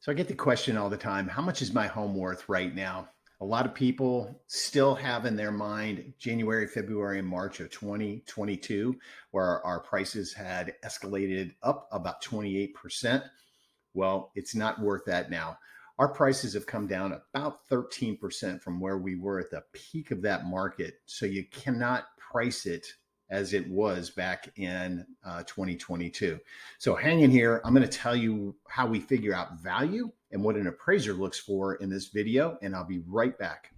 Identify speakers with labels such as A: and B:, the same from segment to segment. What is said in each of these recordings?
A: So I get the question all the time, how much is my home worth right now? A lot of people still have in their mind January, February, and March of 2022, where our prices had escalated up about 28%. Well, it's not worth that now. Our prices have come down about 13% from where we were at the peak of that market. So you cannot price it as it was back in 2022. So hang in here. I'm going to tell you how we figure out value and what an appraiser looks for in this video, and I'll be right back.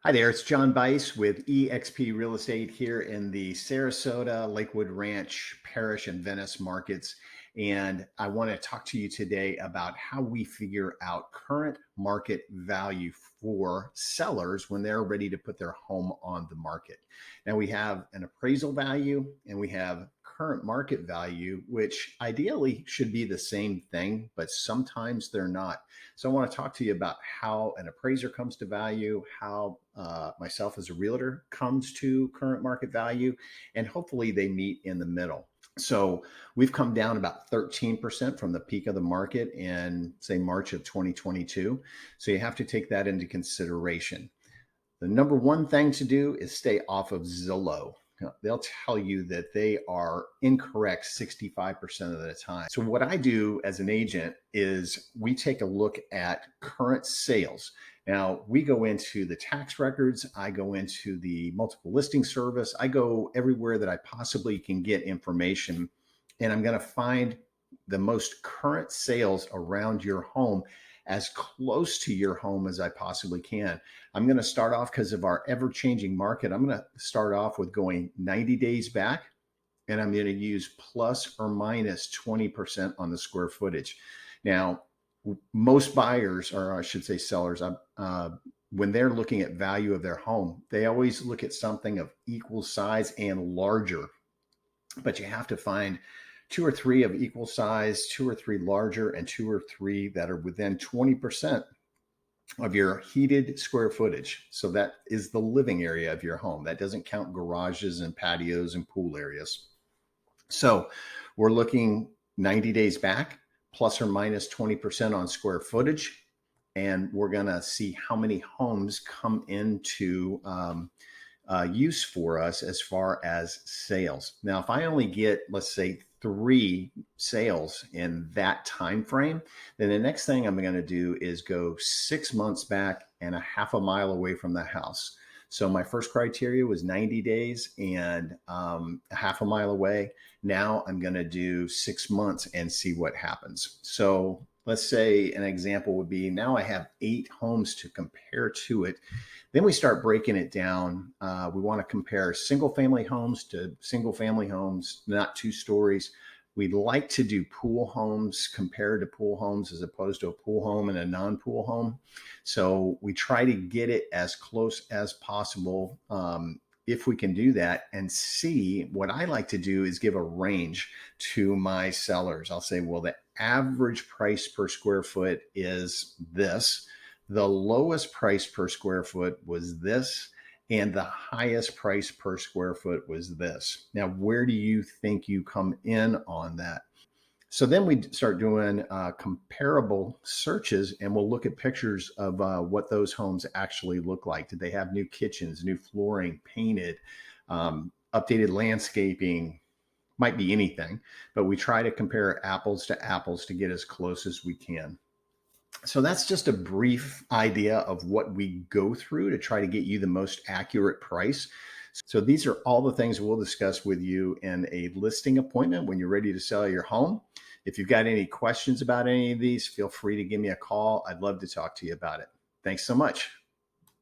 A: Hi there, it's John Bice with eXp Real Estate here in the Sarasota, Lakewood Ranch, Parish, and Venice markets. And I want to talk to you today about how we figure out current market value for sellers when they're ready to put their home on the market. Now we have an appraisal value and we have current market value, which ideally should be the same thing, but sometimes they're not. So I want to talk to you about how an appraiser comes to value, how myself as a realtor comes to current market value, and hopefully they meet in the middle. So we've come down about 13% from the peak of the market in, say, March of 2022. So you have to take that into consideration. The number one thing to do is stay off of Zillow. They'll tell you that they are incorrect 65% of the time. So what I do as an agent is we take a look at current sales. Now we go into the tax records, I go into the multiple listing service, I go everywhere that I possibly can get information, and I'm going to find the most current sales around your home as close to your home as I possibly can. I'm going to start off, because of our ever-changing market, I'm going to start off with going 90 days back, and I'm going to use plus or minus 20% on the square footage. Now, most buyers, or I should say sellers, when they're looking at value of their home, they always look at something of equal size and larger. But you have to find two or three of equal size, two or three larger, and two or three that are within 20% of your heated square footage. So that is the living area of your home. That doesn't count garages and patios and pool areas. So we're looking 90 days back, plus or minus 20% on square footage. And we're going to see how many homes come into use for us as far as sales. Now, if I only get, let's say, 3 sales in that time frame, then the next thing I'm going to do is go 6 months back and a half a mile away from the house. So my first criteria was 90 days and a half a mile away. Now I'm going to do 6 months and see what happens. So let's say an example would be, now I have 8 homes to compare to it. Then we start breaking it down. We want to compare single family homes to single family homes, not 2 stories. We'd like to do pool homes compared to pool homes as opposed to a pool home and a non-pool home. So we try to get it as close as possible if we can do that, and see. What I like to do is give a range to my sellers. I'll say, well, the average price per square foot is this. The lowest price per square foot was this, and the highest price per square foot was this. Now, where do you think you come in on that? So then we start doing comparable searches, and we'll look at pictures of what those homes actually look like. Did they have new kitchens, new flooring, painted, updated landscaping? Might be anything, but we try to compare apples to apples to get as close as we can. So that's just a brief idea of what we go through to try to get you the most accurate price. So these are all the things we'll discuss with you in a listing appointment when you're ready to sell your home. If you've got any questions about any of these, feel free to give me a call. I'd love to talk to you about it. Thanks so much.